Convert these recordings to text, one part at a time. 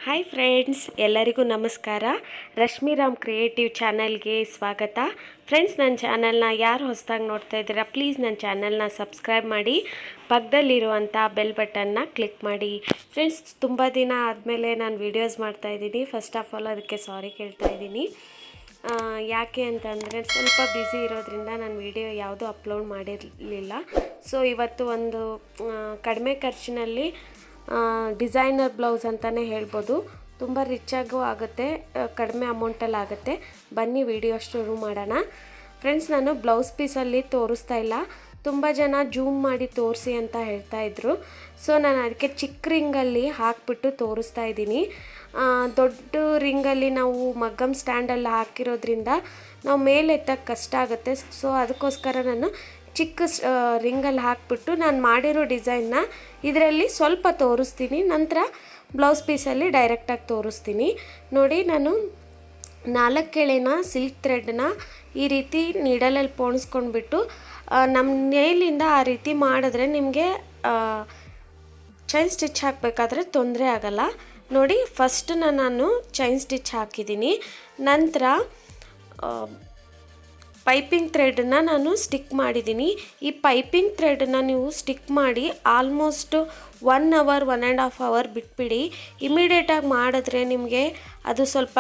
Hi friends, ಎಲ್ಲರಿಗೂ ನಮಸ್ಕಾರ. ರಶ್ಮಿರಾಮ್ creative ಚಾನಲ್ಗೆ ಸ್ವಾಗತ. ಫ್ರೆಂಡ್ಸ್, ನನ್ನ ಚಾನಲ್ನ ಯಾರು ಹೊಸದಾಗಿ ನೋಡ್ತಾ ಇದ್ದೀರಾ, ಪ್ಲೀಸ್ ನನ್ನ ಚಾನಲ್ನ ಸಬ್ಸ್ಕ್ರೈಬ್ ಮಾಡಿ, ಪಕ್ಕದಲ್ಲಿರುವಂಥ ಬೆಲ್ ಬಟನ್ನ ಕ್ಲಿಕ್ ಮಾಡಿ. ಫ್ರೆಂಡ್ಸ್, ತುಂಬ ದಿನ ಆದಮೇಲೆ ನಾನು ವೀಡಿಯೋಸ್ ಮಾಡ್ತಾಯಿದ್ದೀನಿ. ಫಸ್ಟ್ ಆಫ್ ಆಲ್ ಅದಕ್ಕೆ ಸಾರಿ ಕೇಳ್ತಾ ಇದ್ದೀನಿ. ಯಾಕೆ ಅಂತಂದರೆ ಸ್ವಲ್ಪ ಬ್ಯುಸಿ ಇರೋದ್ರಿಂದ ನಾನು ವಿಡಿಯೋ ಯಾವುದೂ ಅಪ್ಲೋಡ್ ಮಾಡಿರಲಿಲ್ಲ. ಸೊ ಇವತ್ತು ಒಂದು ಕಡಿಮೆ ಖರ್ಚಿನಲ್ಲಿ ಡಿಸೈನರ್ ಬ್ಲೌಸ್ ಅಂತಲೇ ಹೇಳ್ಬೋದು. ತುಂಬ ರಿಚ್ಚಾಗೂ ಆಗುತ್ತೆ, ಕಡಿಮೆ ಅಮೌಂಟಲ್ಲಿ ಆಗುತ್ತೆ. ಬನ್ನಿ ವಿಡಿಯೋ ಶುರು ಮಾಡೋಣ. ಫ್ರೆಂಡ್ಸ್, ನಾನು ಬ್ಲೌಸ್ ಪೀಸಲ್ಲಿ ತೋರಿಸ್ತಾ ಇಲ್ಲ. ತುಂಬ ಜನ ಜೂಮ್ ಮಾಡಿ ತೋರಿಸಿ ಅಂತ ಹೇಳ್ತಾಯಿದ್ರು. ಸೊ ನಾನು ಅದಕ್ಕೆ ಚಿಕ್ಕ ರಿಂಗಲ್ಲಿ ಹಾಕಿಬಿಟ್ಟು ತೋರಿಸ್ತಾ ಇದ್ದೀನಿ. ದೊಡ್ಡ ರಿಂಗಲ್ಲಿ ನಾವು ಮಗ್ಗಮ್ ಸ್ಟ್ಯಾಂಡಲ್ಲಿ ಹಾಕಿರೋದ್ರಿಂದ ನಾವು ಮೇಲೆ ಎತ್ತಕ್ಕೆ ಕಷ್ಟ ಆಗುತ್ತೆ. ಸೊ ಅದಕ್ಕೋಸ್ಕರ ನಾನು ಚಿಕ್ಕ ರಿಂಗಲ್ಲಿ ಹಾಕಿಬಿಟ್ಟು ನಾನು ಮಾಡಿರೋ ಡಿಸೈನ್ನ ಇದರಲ್ಲಿ ಸ್ವಲ್ಪ ತೋರಿಸ್ತೀನಿ. ನಂತರ ಬ್ಲೌಸ್ ಪೀಸಲ್ಲಿ ಡೈರೆಕ್ಟಾಗಿ ತೋರಿಸ್ತೀನಿ. ನೋಡಿ, ನಾನು 4 ಎಳೆನ ಸಿಲ್ಕ್ ಥ್ರೆಡ್ನ ಈ ರೀತಿ ನೀಡಲಲ್ಲಿ ಪೋಣಿಸ್ಕೊಂಡ್ಬಿಟ್ಟು ನಮ್ಮ ನೇಲಿಂದ ಆ ರೀತಿ ಮಾಡಿದ್ರೆ ನಿಮಗೆ ಚೈನ್ ಸ್ಟಿಚ್ ಹಾಕಬೇಕಾದ್ರೆ ತೊಂದರೆ ಆಗಲ್ಲ. ನೋಡಿ, ಫಸ್ಟ್ ನಾನು ಚೈನ್ ಸ್ಟಿಚ್ ಹಾಕಿದ್ದೀನಿ. ನಂತರ ಪೈಪಿಂಗ್ ಥ್ರೆಡನ್ನ ನಾನು ಸ್ಟಿಕ್ ಮಾಡಿದ್ದೀನಿ. ಈ ಪೈಪಿಂಗ್ ಥ್ರೆಡನ್ನ ನೀವು ಸ್ಟಿಕ್ ಮಾಡಿ ಆಲ್ಮೋಸ್ಟ್ 1 ಅವರ್ 1.5 ಅವರ್ ಬಿಟ್ಬಿಡಿ. ಇಮಿಡಿಯೇಟಾಗಿ ಮಾಡಿದ್ರೆ ನಿಮಗೆ ಅದು ಸ್ವಲ್ಪ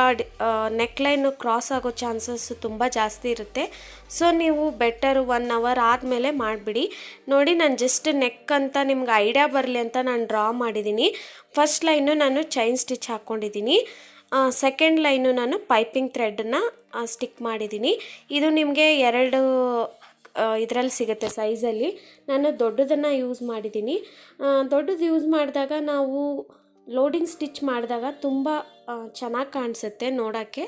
ನೆಕ್ಲೈನು ಕ್ರಾಸ್ ಆಗೋ ಚಾನ್ಸಸ್ ತುಂಬ ಜಾಸ್ತಿ ಇರುತ್ತೆ. ಸೊ ನೀವು ಬೆಟರು 1 ಅವರ್ ಆದಮೇಲೆ ಮಾಡಿಬಿಡಿ. ನೋಡಿ, ನಾನು ಜಸ್ಟ್ ನೆಕ್ ಅಂತ ನಿಮ್ಗೆ ಐಡಿಯಾ ಬರಲಿ ಅಂತ ನಾನು ಡ್ರಾ ಮಾಡಿದ್ದೀನಿ. ಫಸ್ಟ್ ಲೈನು ನಾನು ಚೈನ್ ಸ್ಟಿಚ್ ಹಾಕ್ಕೊಂಡಿದ್ದೀನಿ. ಸೆಕೆಂಡ್ ಲೈನು ನಾನು ಪೈಪಿಂಗ್ ಥ್ರೆಡನ್ನ ಸ್ಟಿಕ್ ಮಾಡಿದ್ದೀನಿ. ಇದು ನಿಮಗೆ 2 ಇದರಲ್ಲಿ ಸಿಗುತ್ತೆ ಸೈಜಲ್ಲಿ. ನಾನು ದೊಡ್ಡದನ್ನು ಯೂಸ್ ಮಾಡಿದ್ದೀನಿ. ದೊಡ್ಡದು ಯೂಸ್ ಮಾಡಿದಾಗ ನಾವು ಲೋಡಿಂಗ್ ಸ್ಟಿಚ್ ಮಾಡಿದಾಗ ತುಂಬ ಚೆನ್ನಾಗಿ ಕಾಣಿಸುತ್ತೆ ನೋಡೋಕ್ಕೆ.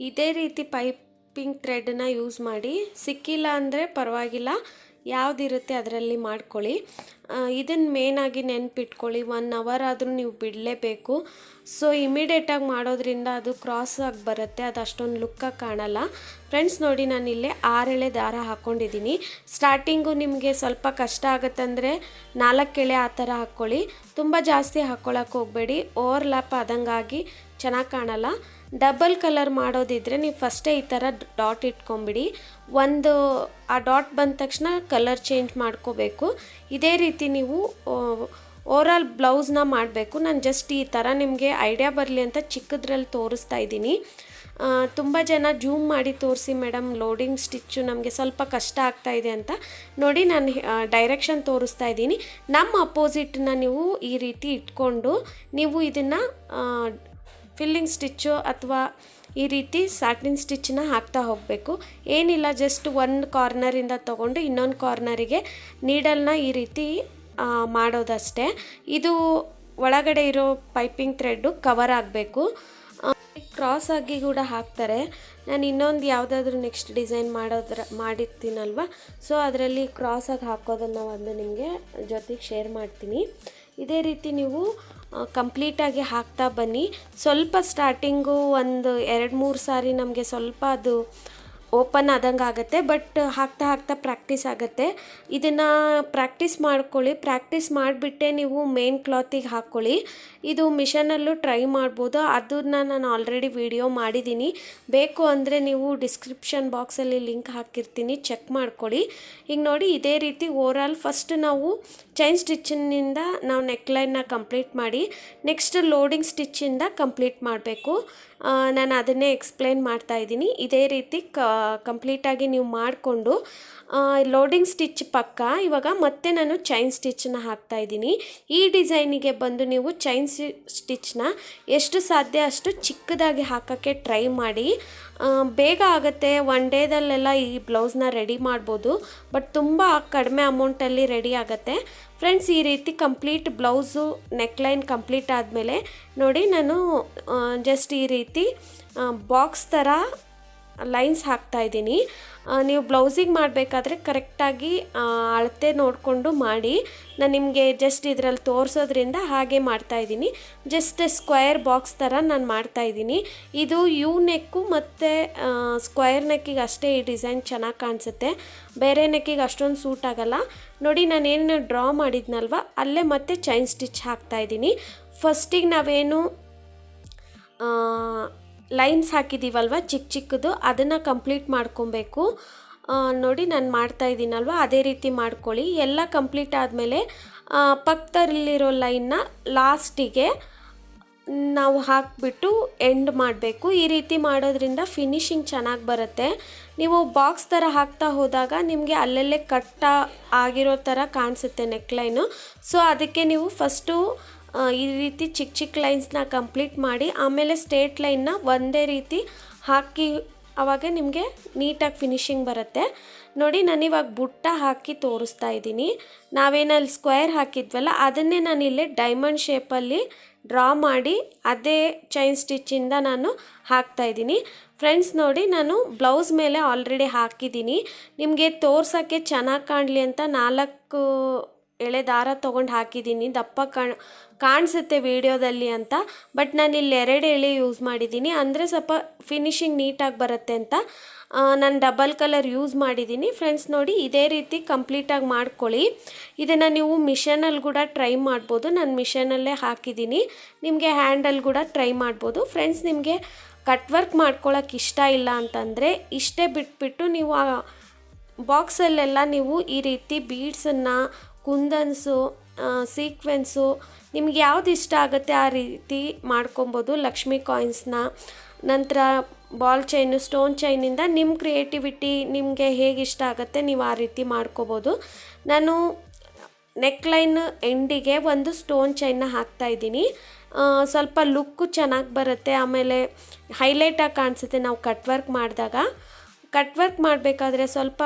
ಇದೇ ರೀತಿ ಪೈಪಿಂಗ್ ಥ್ರೆಡನ್ನ ಯೂಸ್ ಮಾಡಿ. ಸಿಕ್ಕಿಲ್ಲ ಅಂದರೆ ಪರವಾಗಿಲ್ಲ, ಯಾವುದಿರುತ್ತೆ ಅದರಲ್ಲಿ ಮಾಡ್ಕೊಳ್ಳಿ. ಇದನ್ನು ಮೇನಾಗಿ ನೆನಪಿಟ್ಕೊಳ್ಳಿ. 1 ಅವರ್ ಆದರೂ ನೀವು ಬಿಡಲೇಬೇಕು. ಸೊ ಇಮಿಡಿಯೇಟಾಗಿ ಮಾಡೋದ್ರಿಂದ ಅದು ಕ್ರಾಸ್ ಆಗಿ ಬರುತ್ತೆ, ಅದು ಅಷ್ಟೊಂದು ಲುಕ್ಕಾಗಿ ಕಾಣಲ್ಲ. ಫ್ರೆಂಡ್ಸ್, ನೋಡಿ, ನಾನು ಇಲ್ಲೇ 6 ಎಳೆ ದಾರ ಹಾಕ್ಕೊಂಡಿದ್ದೀನಿ. ಸ್ಟಾರ್ಟಿಂಗು ನಿಮಗೆ ಸ್ವಲ್ಪ ಕಷ್ಟ ಆಗುತ್ತಂದರೆ 4 ಎಳೆ ಆ ಥರ ಹಾಕ್ಕೊಳ್ಳಿ. ತುಂಬ ಜಾಸ್ತಿ ಹಾಕ್ಕೊಳ್ಳೋಕೆ ಹೋಗಬೇಡಿ, ಓವರ್ಲ್ಯಾಪ್ ಆದಂಗಾಗಿ ಚೆನ್ನಾಗಿ ಕಾಣಲ್ಲ. ಡಬಲ್ ಕಲರ್ ಮಾಡೋದಿದ್ರೆ ನೀವು ಫಸ್ಟೇ ಈ ಥರ ಡಾಟ್ ಇಟ್ಕೊಂಬಿಡಿ. ಆ ಡಾಟ್ ಬಂದ ತಕ್ಷಣ ಕಲರ್ ಚೇಂಜ್ ಮಾಡ್ಕೋಬೇಕು. ಇದೇ ರೀತಿ ನೀವು ಓವರಾಲ್ ಬ್ಲೌಸ್ನ ಮಾಡಬೇಕು. ನಾನು ಜಸ್ಟ್ ಈ ಥರ ನಿಮಗೆ ಐಡಿಯಾ ಬರಲಿ ಅಂತ ಚಿಕ್ಕದ್ರಲ್ಲಿ ತೋರಿಸ್ತಾ ಇದ್ದೀನಿ. ತುಂಬ ಜನ ಜೂಮ್ ಮಾಡಿ ತೋರಿಸಿ ಮೇಡಮ್, ಲೋಡಿಂಗ್ ಸ್ಟಿಚ್ಚು ನಮಗೆ ಸ್ವಲ್ಪ ಕಷ್ಟ ಆಗ್ತಾಯಿದೆ ಅಂತ. ನೋಡಿ, ನಾನು ಡೈರೆಕ್ಷನ್ ತೋರಿಸ್ತಾ ಇದ್ದೀನಿ. ನಮ್ಮ ಅಪೋಸಿಟ್ನ ನೀವು ಈ ರೀತಿ ಇಟ್ಕೊಂಡು ನೀವು ಇದನ್ನು ಫಿಲ್ಲಿಂಗ್ ಸ್ಟಿಚ್ಚು ಅಥವಾ ಈ ರೀತಿ ಸಾಟಿನ್ ಸ್ಟಿಚ್ಚನ್ನ ಹಾಕ್ತಾ ಹೋಗಬೇಕು. ಏನಿಲ್ಲ, ಜಸ್ಟ್ ಒಂದು ಕಾರ್ನರಿಂದ ತೊಗೊಂಡು ಇನ್ನೊಂದು ಕಾರ್ನರಿಗೆ ನೀಡಲ್ನ ಈ ರೀತಿ ಮಾಡೋದಷ್ಟೇ. ಇದು ಒಳಗಡೆ ಇರೋ ಪೈಪಿಂಗ್ ಥ್ರೆಡ್ಡು ಕವರ್ ಆಗಬೇಕು. ಕ್ರಾಸ್ ಆಗಿ ಕೂಡ ಹಾಕ್ತಾರೆ. ನಾನು ಇನ್ನೊಂದು ಯಾವುದಾದ್ರೂ ನೆಕ್ಸ್ಟ್ ಡಿಸೈನ್ ಮಾಡಿರ್ತೀನಲ್ವ, ಸೊ ಅದರಲ್ಲಿ ಕ್ರಾಸಾಗಿ ಹಾಕೋದನ್ನು ಒಂದು ನಿಮಗೆ ಜೊತೆಗೆ ಶೇರ್ ಮಾಡ್ತೀನಿ. ಇದೇ ರೀತಿ ನೀವು ಕಂಪ್ಲೀಟಾಗಿ ಹಾಕ್ತಾ ಬನ್ನಿ. ಸ್ವಲ್ಪ ಸ್ಟಾರ್ಟಿಂಗು ಒಂದು 2-3 ಸಾರಿ ನಮಗೆ ಸ್ವಲ್ಪ ಅದು ಓಪನ್ ಆದಂಗೆ ಆಗುತ್ತೆ, ಬಟ್ ಹಾಕ್ತಾ ಹಾಕ್ತಾ ಪ್ರಾಕ್ಟೀಸ್ ಆಗುತ್ತೆ. ಇದನ್ನು ಪ್ರಾಕ್ಟೀಸ್ ಮಾಡ್ಕೊಳ್ಳಿ. ಪ್ರಾಕ್ಟೀಸ್ ಮಾಡಿಬಿಟ್ಟೆ ನೀವು ಮೇನ್ ಕ್ಲಾತಿಗೆ ಹಾಕ್ಕೊಳ್ಳಿ. ಇದು ಮಿಷನಲ್ಲೂ ಟ್ರೈ ಮಾಡ್ಬೋದು. ಅದನ್ನು ನಾನು ಆಲ್ರೆಡಿ ವಿಡಿಯೋ ಮಾಡಿದ್ದೀನಿ. ಬೇಕು ಅಂದರೆ ನೀವು ಡಿಸ್ಕ್ರಿಪ್ಷನ್ ಬಾಕ್ಸಲ್ಲಿ ಲಿಂಕ್ ಹಾಕಿರ್ತೀನಿ, ಚೆಕ್ ಮಾಡ್ಕೊಳ್ಳಿ. ಈಗ ನೋಡಿ, ಇದೇ ರೀತಿ ಓವರಾಲ್ ಫಸ್ಟ್ ನಾವು ಚೈನ್ ಸ್ಟಿಚ್ಚಿನಿಂದ ನಾವು ನೆಕ್ಲೈನ್ನ ಕಂಪ್ಲೀಟ್ ಮಾಡಿ ನೆಕ್ಸ್ಟ್ ಲೋಡಿಂಗ್ ಸ್ಟಿಚ್ಚಿಂದ ಕಂಪ್ಲೀಟ್ ಮಾಡಬೇಕು. ನಾನು ಅದನ್ನೇ ಎಕ್ಸ್ಪ್ಲೇನ್ ಮಾಡ್ತಾ ಇದ್ದೀನಿ. ಇದೇ ರೀತಿ ಕಂಪ್ಲೀಟಾಗಿ ನೀವು ಮಾಡಿಕೊಂಡು ಲೋಡಿಂಗ್ ಸ್ಟಿಚ್ ಪಕ್ಕ ಇವಾಗ ಮತ್ತೆ ನಾನು ಚೈನ್ ಸ್ಟಿಚ್ಚನ್ನ ಹಾಕ್ತಾ ಇದ್ದೀನಿ. ಈ ಡಿಸೈನಿಗೆ ಬಂದು ನೀವು ಚೈನ್ ಸ್ಟಿಚ್ನ ಎಷ್ಟು ಸಾಧ್ಯ ಅಷ್ಟು ಚಿಕ್ಕದಾಗಿ ಹಾಕೋಕ್ಕೆ ಟ್ರೈ ಮಾಡಿ. ಬೇಗ ಆಗುತ್ತೆ, 1 ಡೇದಲ್ಲೆಲ್ಲ ಈ ಬ್ಲೌಸ್ನ ರೆಡಿ ಮಾಡ್ಬೋದು, ಬಟ್ ತುಂಬ ಕಡಿಮೆ ಅಮೌಂಟಲ್ಲಿ ರೆಡಿ ಆಗುತ್ತೆ. ಫ್ರೆಂಡ್ಸ್, ಈ ರೀತಿ ಕಂಪ್ಲೀಟ್ ಬ್ಲೌಸು ನೆಕ್ಲೈನ್ ಕಂಪ್ಲೀಟ್ ಆದಮೇಲೆ ನೋಡಿ, ನಾನು ಜಸ್ಟ್ ಈ ರೀತಿ ಬಾಕ್ಸ್ ಥರ ಲೈನ್ಸ್ ಹಾಕ್ತಾ ಇದ್ದೀನಿ. ನೀವು ಬ್ಲೌಸಿಗೆ ಮಾಡಬೇಕಾದ್ರೆ ಕರೆಕ್ಟಾಗಿ ಅಳತೆ ನೋಡಿಕೊಂಡು ಮಾಡಿ. ನಾನು ನಿಮಗೆ ಜಸ್ಟ್ ಇದರಲ್ಲಿ ತೋರಿಸೋದ್ರಿಂದ ಹಾಗೆ ಮಾಡ್ತಾಯಿದ್ದೀನಿ. ಜಸ್ಟ್ ಸ್ಕ್ವೇರ್ ಬಾಕ್ಸ್ ಥರ ನಾನು ಮಾಡ್ತಾಯಿದ್ದೀನಿ. ಇದು ಯು ನೆಕ್ಕು ಮತ್ತು ಸ್ಕ್ವೇರ್ ನೆಕ್ಕಿಗೆ ಅಷ್ಟೇ ಈ ಡಿಸೈನ್ ಚೆನ್ನಾಗಿ ಕಾಣಿಸುತ್ತೆ, ಬೇರೆ ನೆಕ್ಕಿಗೆ ಅಷ್ಟೊಂದು ಸೂಟ್ ಆಗೋಲ್ಲ. ನೋಡಿ, ನಾನೇನು ಡ್ರಾ ಮಾಡಿದ್ನಲ್ವ ಅಲ್ಲೇ ಮತ್ತೆ ಚೈನ್ ಸ್ಟಿಚ್ ಹಾಕ್ತಾಯಿದ್ದೀನಿ. ಫಸ್ಟಿಗೆ ನಾವೇನು ಲೈನ್ಸ್ ಹಾಕಿದ್ದೀವಲ್ವ ಚಿಕ್ಕ ಚಿಕ್ಕದು, ಅದನ್ನು ಕಂಪ್ಲೀಟ್ ಮಾಡ್ಕೊಬೇಕು. ನೋಡಿ ನಾನು ಮಾಡ್ತಾ ಇದ್ದೀನಲ್ವ, ಅದೇ ರೀತಿ ಮಾಡ್ಕೊಳ್ಳಿ. ಎಲ್ಲ ಕಂಪ್ಲೀಟ್ ಆದಮೇಲೆ ಪಕ್ಕದಲ್ಲಿರೋ ಲೈನ್ನ ಲಾಸ್ಟಿಗೆ ನಾವು ಹಾಕಿಬಿಟ್ಟು ಎಂಡ್ ಮಾಡಬೇಕು. ಈ ರೀತಿ ಮಾಡೋದ್ರಿಂದ ಫಿನಿಶಿಂಗ್ ಚೆನ್ನಾಗಿ ಬರುತ್ತೆ. ನೀವು ಬಾಕ್ಸ್ ಥರ ಹಾಕ್ತಾ ಹೋದಾಗ ನಿಮಗೆ ಅಲ್ಲಲ್ಲೇ ಕಟ್ ಆಗಿರೋ ಥರ ಕಾಣಿಸುತ್ತೆ ನೆಕ್ಲೈನು. ಸೊ ಅದಕ್ಕೆ ನೀವು ಫಸ್ಟು ಈ ರೀತಿ ಚಿಕ್ಕ ಚಿಕ್ಕ ಲೈನ್ಸ್ನ ಕಂಪ್ಲೀಟ್ ಮಾಡಿ ಆಮೇಲೆ ಸ್ಟ್ರೇಟ್ ಲೈನ್ನ ಒಂದೇ ರೀತಿ ಹಾಕಿ, ಆವಾಗ ನಿಮಗೆ ನೀಟಾಗಿ ಫಿನಿಶಿಂಗ್ ಬರುತ್ತೆ. ನೋಡಿ ನಾನಿವಾಗ ಬುಟ್ಟ ಹಾಕಿ ತೋರಿಸ್ತಾ ಇದ್ದೀನಿ. ನಾವೇನಲ್ಲಿ ಸ್ಕ್ವೇರ್ ಹಾಕಿದ್ವಲ್ಲ ಅದನ್ನೇ ನಾನಿಲ್ಲಿ ಡೈಮಂಡ್ ಶೇಪಲ್ಲಿ ಡ್ರಾ ಮಾಡಿ ಅದೇ ಚೈನ್ ಸ್ಟಿಚ್ಚಿಂದ ನಾನು ಹಾಕ್ತಾಯಿದ್ದೀನಿ. ಫ್ರೆಂಡ್ಸ್ ನೋಡಿ, ನಾನು ಬ್ಲೌಸ್ ಮೇಲೆ ಆಲ್ರೆಡಿ ಹಾಕಿದ್ದೀನಿ. ನಿಮಗೆ ತೋರ್ಸೋಕ್ಕೆ ಚೆನ್ನಾಗಿ ಕಾಣಲಿ ಅಂತ 4 ಎಳೆ ದಾರ ತೊಗೊಂಡು ಹಾಕಿದ್ದೀನಿ. ದಪ್ಪ ಕಾಣಿಸುತ್ತೆ ವಿಡಿಯೋದಲ್ಲಿ ಅಂತ, ಬಟ್ ನಾನು ಇಲ್ಲಿ 2 ಎಳೆ ಯೂಸ್ ಮಾಡಿದ್ದೀನಿ. ಅಂದರೆ ಸ್ವಲ್ಪ ಫಿನಿಶಿಂಗ್ ನೀಟಾಗಿ ಬರುತ್ತೆ ಅಂತ ನಾನು ಡಬಲ್ ಕಲರ್ ಯೂಸ್ ಮಾಡಿದ್ದೀನಿ. ಫ್ರೆಂಡ್ಸ್ ನೋಡಿ, ಇದೇ ರೀತಿ ಕಂಪ್ಲೀಟಾಗಿ ಮಾಡ್ಕೊಳ್ಳಿ. ಇದನ್ನು ನೀವು ಮಿಷನಲ್ಲಿ ಕೂಡ ಟ್ರೈ ಮಾಡ್ಬೋದು. ನಾನು ಮಿಷನಲ್ಲೇ ಹಾಕಿದ್ದೀನಿ. ನಿಮಗೆ ಹ್ಯಾಂಡಲ್ಲಿ ಕೂಡ ಟ್ರೈ ಮಾಡ್ಬೋದು. ಫ್ರೆಂಡ್ಸ್, ನಿಮಗೆ ಕಟ್ ವರ್ಕ್ ಮಾಡ್ಕೊಳ್ಳೋಕೆ ಇಷ್ಟ ಇಲ್ಲ ಅಂತಂದರೆ ಇಷ್ಟೇ ಬಿಟ್ಬಿಟ್ಟು ನೀವು ಆ ಬಾಕ್ಸಲ್ಲೆಲ್ಲ ನೀವು ಈ ರೀತಿ ಬೀಡ್ಸನ್ನು, ಕುಂದನ್ಸು, ಸೀಕ್ವೆನ್ಸು ನಿಮ್ಗೆ ಯಾವ್ದು ಇಷ್ಟ ಆಗುತ್ತೆ ಆ ರೀತಿ ಮಾಡ್ಕೊಬೋದು. ಲಕ್ಷ್ಮಿ ಕಾಯಿನ್ಸ್ನ, ನಂತರ ಬಾಲ್ ಚೈನು, ಸ್ಟೋನ್ ಚೈನಿಂದ ನಿಮ್ಮ ಕ್ರಿಯೇಟಿವಿಟಿ ನಿಮಗೆ ಹೇಗೆ ಇಷ್ಟ ಆಗುತ್ತೆ ನೀವು ಆ ರೀತಿ ಮಾಡ್ಕೋಬೋದು. ನಾನು ನೆಕ್ಲೈನ್ ಎಂಡಿಗೆ ಒಂದು ಸ್ಟೋನ್ ಚೈನ್ನ ಹಾಕ್ತಾಯಿದ್ದೀನಿ. ಸ್ವಲ್ಪ ಲುಕ್ಕು ಚೆನ್ನಾಗಿ ಬರುತ್ತೆ, ಆಮೇಲೆ ಹೈಲೈಟಾಗಿ ಕಾಣಿಸುತ್ತೆ. ನಾವು ಕಟ್ ವರ್ಕ್ ಮಾಡಿದಾಗ, ಕಟ್ ವರ್ಕ್ ಮಾಡಬೇಕಾದ್ರೆ ಸ್ವಲ್ಪ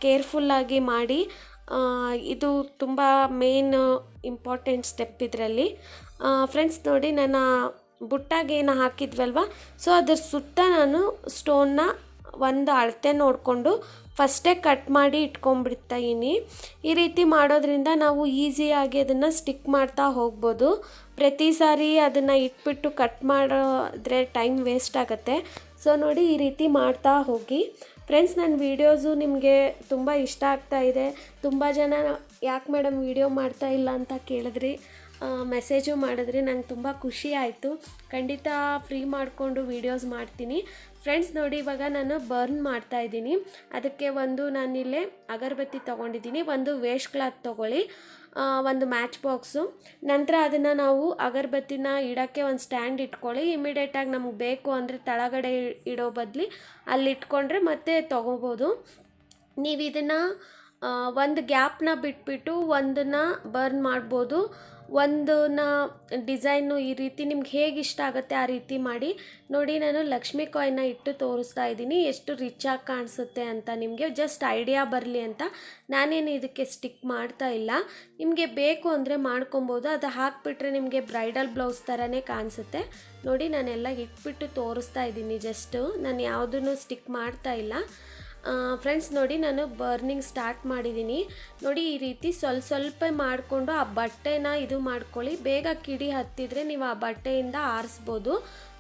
ಕೇರ್ಫುಲ್ಲಾಗಿ ಮಾಡಿ. ಇದು ತುಂಬ ಮೇನ್ ಇಂಪಾರ್ಟೆಂಟ್ ಸ್ಟೆಪ್ ಇದರಲ್ಲಿ. ಫ್ರೆಂಡ್ಸ್ ನೋಡಿ, ನಾನು ಬುಟ್ಟಾಗೇನು ಹಾಕಿದ್ವಲ್ವ, ಸೊ ಅದ್ರ ಸುತ್ತ ನಾನು ಸ್ಟೋನ್ನ ಒಂದು ಅಳತೆ ನೋಡಿಕೊಂಡು ಫಸ್ಟೇ ಕಟ್ ಮಾಡಿ ಇಟ್ಕೊಂಡ್ಬಿಡ್ತಾಯಿನಿ. ಈ ರೀತಿ ಮಾಡೋದ್ರಿಂದ ನಾವು ಈಸಿಯಾಗಿ ಅದನ್ನು ಸ್ಟಿಕ್ ಮಾಡ್ತಾ ಹೋಗ್ಬೋದು. ಪ್ರತಿ ಸಾರಿ ಅದನ್ನು ಇಟ್ಬಿಟ್ಟು ಕಟ್ ಮಾಡಿದ್ರೆ ಟೈಮ್ ವೇಸ್ಟ್ ಆಗುತ್ತೆ. ಸೊ ನೋಡಿ, ಈ ರೀತಿ ಮಾಡ್ತಾ ಹೋಗಿ. ಫ್ರೆಂಡ್ಸ್, ನನ್ನ ವೀಡಿಯೋಸು ನಿಮಗೆ ತುಂಬ ಇಷ್ಟ ಆಗ್ತಾ ಇದೆ. ತುಂಬ ಜನ ಯಾಕೆ ಮೇಡಮ್ ವೀಡಿಯೋ ಮಾಡ್ತಾ ಇಲ್ಲ ಅಂತ ಕೇಳಿದ್ರಿ, ಮೆಸೇಜು ಮಾಡಿದ್ರಿ. ನಂಗೆ ತುಂಬ ಖುಷಿ ಆಯಿತು. ಖಂಡಿತ ಫ್ರೀ ಮಾಡಿಕೊಂಡು ವೀಡಿಯೋಸ್ ಮಾಡ್ತೀನಿ. ಫ್ರೆಂಡ್ಸ್ ನೋಡಿ, ಇವಾಗ ನಾನು ಬರ್ನ್ ಮಾಡ್ತಾಯಿದ್ದೀನಿ. ಅದಕ್ಕೆ ನಾನಿಲ್ಲೇ ಅಗರಬತ್ತಿ ತೊಗೊಂಡಿದ್ದೀನಿ. ಒಂದು ವೇಸ್ಟ್ ಕ್ಲಾತ್ ತೊಗೊಳ್ಳಿ, ಒಂದು ಮ್ಯಾಚ್ ಬಾಕ್ಸು. ನಂತರ ಅದನ್ನು ನಾವು ಅಗರಬತ್ತಿನ ಇಡೋಕ್ಕೆ ಒಂದು ಸ್ಟ್ಯಾಂಡ್ ಇಟ್ಕೊಳ್ಳಿ. ಇಮಿಡಿಯೇಟಾಗಿ ನಮ್ಗೆ ಬೇಕು ಅಂದರೆ ತಳಗಡೆ ಇಡೋ ಬದಲು ಅಲ್ಲಿ ಇಟ್ಕೊಂಡ್ರೆ ಮತ್ತೆ ತೊಗೋಬೋದು. ನೀವು ಇದನ್ನು ಒಂದು ಗ್ಯಾಪ್ನ ಬಿಟ್ಬಿಟ್ಟು ಒಂದನ್ನು ಬರ್ನ್ ಮಾಡ್ಬೋದು. ಒಂದನ್ನ ಡಿಸೈನು ಈ ರೀತಿ ನಿಮ್ಗೆ ಹೇಗೆ ಇಷ್ಟ ಆಗುತ್ತೆ ಆ ರೀತಿ ಮಾಡಿ. ನೋಡಿ, ನಾನು ಲಕ್ಷ್ಮಿ ಕಾಯಿನ್ನ ಇಟ್ಟು ತೋರಿಸ್ತಾ ಇದ್ದೀನಿ ಎಷ್ಟು ರಿಚಾಗಿ ಕಾಣಿಸುತ್ತೆ ಅಂತ. ನಿಮಗೆ ಜಸ್ಟ್ ಐಡಿಯಾ ಬರಲಿ ಅಂತ. ನಾನೇನು ಇದಕ್ಕೆ ಸ್ಟಿಕ್ ಮಾಡ್ತಾ ಇಲ್ಲ. ನಿಮಗೆ ಬೇಕು ಅಂದರೆ ಮಾಡ್ಕೊಬೋದು. ಅದು ಹಾಕಿಬಿಟ್ರೆ ನಿಮಗೆ ಬ್ರೈಡಲ್ ಬ್ಲೌಸ್ ಥರನೇ ಕಾಣಿಸುತ್ತೆ. ನೋಡಿ, ನಾನೆಲ್ಲ ಇಟ್ಬಿಟ್ಟು ತೋರಿಸ್ತಾ ಇದ್ದೀನಿ. ಜಸ್ಟು ನಾನು ಯಾವುದನ್ನು ಸ್ಟಿಕ್ ಮಾಡ್ತಾ ಇಲ್ಲ. ಫ್ರೆಂಡ್ಸ್ ನೋಡಿ, ನಾನು ಬರ್ನಿಂಗ್ ಸ್ಟಾರ್ಟ್ ಮಾಡಿದ್ದೀನಿ. ನೋಡಿ, ಈ ರೀತಿ ಸ್ವಲ್ಪ ಮಾಡಿಕೊಂಡು ಆ ಬಟ್ಟೆನ ಇದು ಮಾಡ್ಕೊಳ್ಳಿ. ಬೇಗ ಕಿಡಿ ಹತ್ತಿದರೆ ನೀವು ಆ ಬಟ್ಟೆಯಿಂದ ಆರಿಸ್ಬೋದು.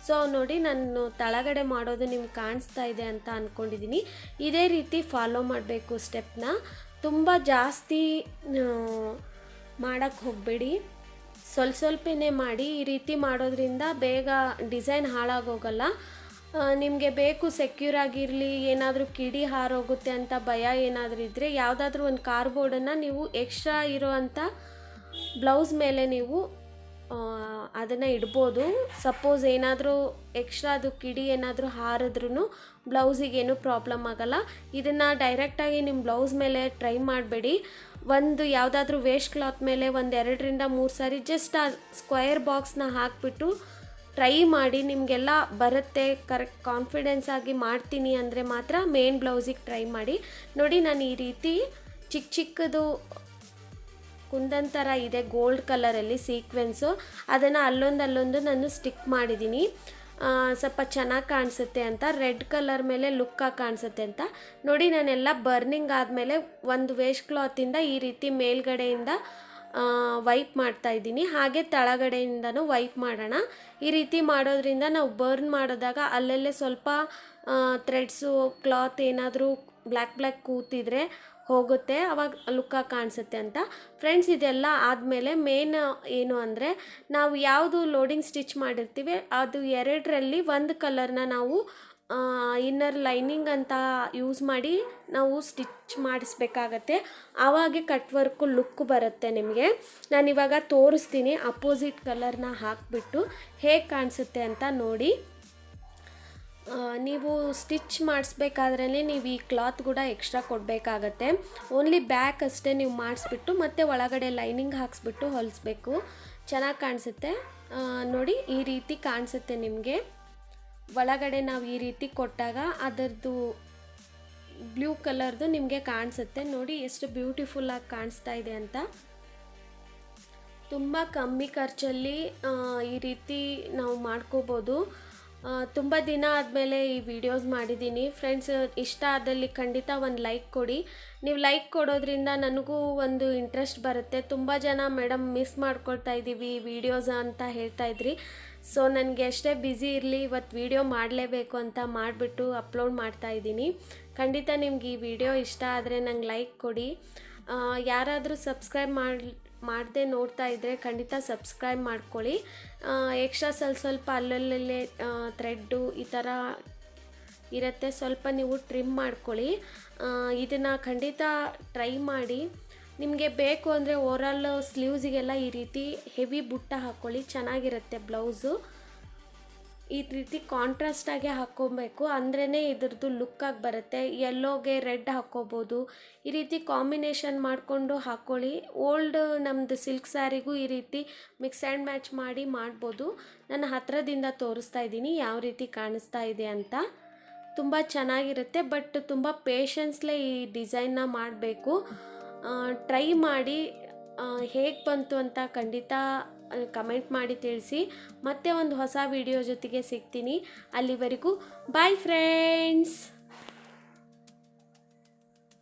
ಸೊ ನೋಡಿ, ನಾನು ತಳಗಡೆ ಮಾಡೋದು ನಿಮ್ಗೆ ಕಾಣಿಸ್ತಾ ಇದೆ ಅಂತ ಅಂದ್ಕೊಂಡಿದ್ದೀನಿ. ಇದೇ ರೀತಿ ಫಾಲೋ ಮಾಡಬೇಕು ಸ್ಟೆಪ್ನ. ತುಂಬ ಜಾಸ್ತಿ ಮಾಡೋಕ್ಕೆ ಹೋಗಬೇಡಿ, ಸ್ವಲ್ಪನೇ ಮಾಡಿ. ಈ ರೀತಿ ಮಾಡೋದ್ರಿಂದ ಬೇಗ ಡಿಸೈನ್ ಹಾಳಾಗೋಗಲ್ಲ. ನಿಮಗೆ ಬೇಕು ಸೆಕ್ಯೂರ್ ಆಗಿರಲಿ, ಏನಾದರೂ ಕಿಡಿ ಹಾರೋಗುತ್ತೆ ಅಂತ ಭಯ ಏನಾದರೂ ಇದ್ದರೆ ಯಾವುದಾದ್ರೂ ಒಂದು ಕಾರ್ಡ್ಬೋರ್ಡನ್ನು ನೀವು ಎಕ್ಸ್ಟ್ರಾ ಇರೋವಂಥ ಬ್ಲೌಸ್ ಮೇಲೆ ನೀವು ಅದನ್ನು ಇಡ್ಬೋದು. ಸಪೋಸ್ ಏನಾದರೂ ಎಕ್ಸ್ಟ್ರಾ ಅದು ಕಿಡಿ ಏನಾದರೂ ಹಾರಿದ್ರೂ ಬ್ಲೌಸಿಗೇನು ಪ್ರಾಬ್ಲಮ್ ಆಗೋಲ್ಲ. ಇದನ್ನು ಡೈರೆಕ್ಟಾಗಿ ನಿಮ್ಮ ಬ್ಲೌಸ್ ಮೇಲೆ ಟ್ರೈ ಮಾಡಬೇಡಿ. ಒಂದು ಯಾವುದಾದ್ರೂ ವೇಸ್ಟ್ ಕ್ಲಾತ್ ಮೇಲೆ 1-2 ರಿಂದ 3 ಸಾರಿ ಜಸ್ಟ್ ಆ ಸ್ಕ್ವೇರ್ ಬಾಕ್ಸ್ನ ಹಾಕಿಬಿಟ್ಟು ಟ್ರೈ ಮಾಡಿ. ನಿಮಗೆಲ್ಲ ಬರುತ್ತೆ, ಕರೆಕ್ಟ್ ಕಾನ್ಫಿಡೆನ್ಸ್ ಆಗಿ ಮಾಡ್ತೀನಿ ಅಂದರೆ ಮಾತ್ರ ಮೇನ್ ಬ್ಲೌಸಿಗೆ ಟ್ರೈ ಮಾಡಿ. ನೋಡಿ, ನಾನು ಈ ರೀತಿ ಚಿಕ್ಕದು ಕುಂದನ್ ಥರ ಇದೆ ಗೋಲ್ಡ್ ಕಲರಲ್ಲಿ ಸೀಕ್ವೆನ್ಸು, ಅದನ್ನು ಅಲ್ಲೊಂದು ನಾನು ಸ್ಟಿಕ್ ಮಾಡಿದ್ದೀನಿ. ಸ್ವಲ್ಪ ಚೆನ್ನಾಗಿ ಕಾಣಿಸುತ್ತೆ ಅಂತ, ರೆಡ್ ಕಲರ್ ಮೇಲೆ ಲುಕ್ಕಾಗಿ ಕಾಣಿಸುತ್ತೆ ಅಂತ. ನೋಡಿ, ನಾನೆಲ್ಲ ಬರ್ನಿಂಗ್ ಆದಮೇಲೆ ಒಂದು ವೇಸ್ಟ್ ಕ್ಲಾತಿಂದ ಈ ರೀತಿ ಮೇಲ್ಗಡೆಯಿಂದ ವೈಪ್ ಮಾಡ್ತಾ ಇದ್ದೀನಿ. ಹಾಗೆ ತಳಗಡೆಯಿಂದನೂ ವೈಪ್ ಮಾಡೋಣ. ಈ ರೀತಿ ಮಾಡೋದ್ರಿಂದ ನಾವು ಬರ್ನ್ ಮಾಡಿದಾಗ ಅಲ್ಲಲ್ಲೇ ಸ್ವಲ್ಪ ಥ್ರೆಡ್ಸು ಕ್ಲಾತ್ ಏನಾದರೂ ಬ್ಲ್ಯಾಕ್ ಕೂತಿದ್ರೆ ಹೋಗುತ್ತೆ, ಅವಾಗ ಲುಕ್ಕಾಗಿ ಕಾಣಿಸುತ್ತೆ ಅಂತ. ಫ್ರೆಂಡ್ಸ್, ಇದೆಲ್ಲ ಆದಮೇಲೆ ಮೇನ್ ಏನು ಅಂದರೆ, ನಾವು ಯಾವುದು ಲೋಡಿಂಗ್ ಸ್ಟಿಚ್ ಮಾಡಿರ್ತೀವಿ ಅದು ಎರಡರಲ್ಲಿ ಒಂದು ಕಲರ್ನ ನಾವು ಇನ್ನರ್ ಲೈನಿಂಗ್ ಅಂತ ಯೂಸ್ ಮಾಡಿ ನಾವು ಸ್ಟಿಚ್ ಮಾಡಿಸ್ಬೇಕಾಗತ್ತೆ. ಆವಾಗೆ ಕಟ್ ವರ್ಕು ಲುಕ್ ಬರುತ್ತೆ ನಿಮಗೆ. ನಾನಿವಾಗ ತೋರಿಸ್ತೀನಿ ಅಪೋಸಿಟ್ ಕಲರ್ನ ಹಾಕಿಬಿಟ್ಟು ಹೇಗೆ ಕಾಣಿಸುತ್ತೆ ಅಂತ ನೋಡಿ. ನೀವು ಸ್ಟಿಚ್ ಮಾಡಿಸ್ಬೇಕಾದ್ರೇ ನೀವು ಈ ಕ್ಲಾತ್ ಕೂಡ ಎಕ್ಸ್ಟ್ರಾ ಕೊಡಬೇಕಾಗತ್ತೆ. ಓನ್ಲಿ ಬ್ಯಾಕ್ ಅಷ್ಟೇ ನೀವು ಮಾಡಿಸ್ಬಿಟ್ಟು ಮತ್ತೆ ಒಳಗಡೆ ಲೈನಿಂಗ್ ಹಾಕ್ಸ್ಬಿಟ್ಟು ಹೊಲಿಸ್ಬೇಕು. ಚೆನ್ನಾಗಿ ಕಾಣಿಸುತ್ತೆ ನೋಡಿ. ಈ ರೀತಿ ಕಾಣಿಸುತ್ತೆ ನಿಮಗೆ. ಒಳಗಡೆ ನಾವು ಈ ರೀತಿ ಕೊಟ್ಟಾಗ ಅದರದ್ದು ಬ್ಲೂ ಕಲರ್ದು ನಿಮಗೆ ಕಾಣಿಸುತ್ತೆ ನೋಡಿ, ಎಷ್ಟು ಬ್ಯೂಟಿಫುಲ್ಲಾಗಿ ಕಾಣಿಸ್ತಾ ಇದೆ ಅಂತ. ತುಂಬ ಕಮ್ಮಿ ಖರ್ಚಲ್ಲಿ ಈ ರೀತಿ ನಾವು ಮಾಡ್ಕೋಬೋದು. ತುಂಬ ದಿನ ಆದಮೇಲೆ ಈ ವಿಡಿಯೋಸ್ ಮಾಡಿದ್ದೀನಿ. ಫ್ರೆಂಡ್ಸ್, ಇಷ್ಟ ಆದಲ್ಲಿ ಖಂಡಿತ ಒಂದು ಲೈಕ್ ಕೊಡಿ. ನೀವು ಲೈಕ್ ಕೊಡೋದ್ರಿಂದ ನನಗೂ ಒಂದು ಇಂಟ್ರೆಸ್ಟ್ ಬರುತ್ತೆ. ತುಂಬ ಜನ ಮೇಡಮ್ ಮಿಸ್ ಮಾಡ್ಕೊಳ್ತಾ ಇದ್ದೀವಿ ವಿಡಿಯೋಸ್ ಅಂತ ಹೇಳ್ತಾ ಇದ್ರಿ. ಸೊ ನನಗೆ ಎಷ್ಟೇ ಬ್ಯುಸಿ ಇರಲಿ, ಇವತ್ತು ವಿಡಿಯೋ ಮಾಡಲೇಬೇಕು ಅಂತ ಮಾಡಿಬಿಟ್ಟು ಅಪ್ಲೋಡ್ ಮಾಡ್ತಾ ಇದ್ದೀನಿ. ಖಂಡಿತ ನಿಮ್ಗೆ ಈ ವಿಡಿಯೋ ಇಷ್ಟ ಆದರೆ ನಂಗೆ ಲೈಕ್ ಕೊಡಿ. ಯಾರಾದರೂ ಸಬ್ಸ್ಕ್ರೈಬ್ ಮಾಡದೆ ನೋಡ್ತಾ ಇದ್ದರೆ ಖಂಡಿತ ಸಬ್ಸ್ಕ್ರೈಬ್ ಮಾಡ್ಕೊಳ್ಳಿ. ಎಕ್ಸ್ಟ್ರಾ ಸ್ವಲ್ಪ ಅಲ್ಲಲ್ಲೇ ಥ್ರೆಡ್ಡು ಈ ಥರ ಇರುತ್ತೆ, ಸ್ವಲ್ಪ ನೀವು ಟ್ರಿಮ್ ಮಾಡ್ಕೊಳ್ಳಿ. ಇದನ್ನು ಖಂಡಿತ ಟ್ರೈ ಮಾಡಿ. ನಿಮಗೆ ಬೇಕು ಅಂದರೆ ಓವರಾಲ್ ಸ್ಲೀವ್ಸಿಗೆಲ್ಲ ಈ ರೀತಿ ಹೆವಿ ಬುಟ್ಟ ಹಾಕ್ಕೊಳ್ಳಿ, ಚೆನ್ನಾಗಿರುತ್ತೆ ಬ್ಲೌಸು. ಈ ರೀತಿ ಕಾಂಟ್ರಾಸ್ಟಾಗಿ ಹಾಕ್ಕೊಬೇಕು, ಅಂದ್ರೇ ಇದ್ರದ್ದು ಲುಕ್ಕಾಗಿ ಬರುತ್ತೆ. ಯೆಲ್ಲೋಗೆ ರೆಡ್ ಹಾಕ್ಕೋಬೋದು, ಈ ರೀತಿ ಕಾಂಬಿನೇಷನ್ ಮಾಡಿಕೊಂಡು ಹಾಕ್ಕೊಳ್ಳಿ. ಓಲ್ಡ್ ನಮ್ಮದು ಸಿಲ್ಕ್ ಸ್ಯಾರಿಗೂ ಈ ರೀತಿ ಮಿಕ್ಸ್ ಆ್ಯಂಡ್ ಮ್ಯಾಚ್ ಮಾಡಿ ಮಾಡ್ಬೋದು. ನಾನು ಹತ್ತಿರದಿಂದ ತೋರಿಸ್ತಾ ಇದ್ದೀನಿ ಯಾವ ರೀತಿ ಕಾಣಿಸ್ತಾ ಇದೆ ಅಂತ. ತುಂಬ ಚೆನ್ನಾಗಿರುತ್ತೆ, ಬಟ್ ತುಂಬ ಪೇಷನ್ಸ್ಲೇ ಈ ಡಿಸೈನ್ನ ಮಾಡಬೇಕು. ಟ್ರೈ ಮಾಡಿ ಹೇಗೆ ಬಂತು ಅಂತ ಖಂಡಿತ ಕಮೆಂಟ್ ಮಾಡಿ ತಿಳಿಸಿ. ಮತ್ತೆ ಒಂದು ಹೊಸ ವಿಡಿಯೋ ಜೊತೆಗೆ ಸಿಗ್ತೀನಿ. ಅಲ್ಲಿವರೆಗೂ ಬಾಯ್ ಫ್ರೆಂಡ್ಸ್.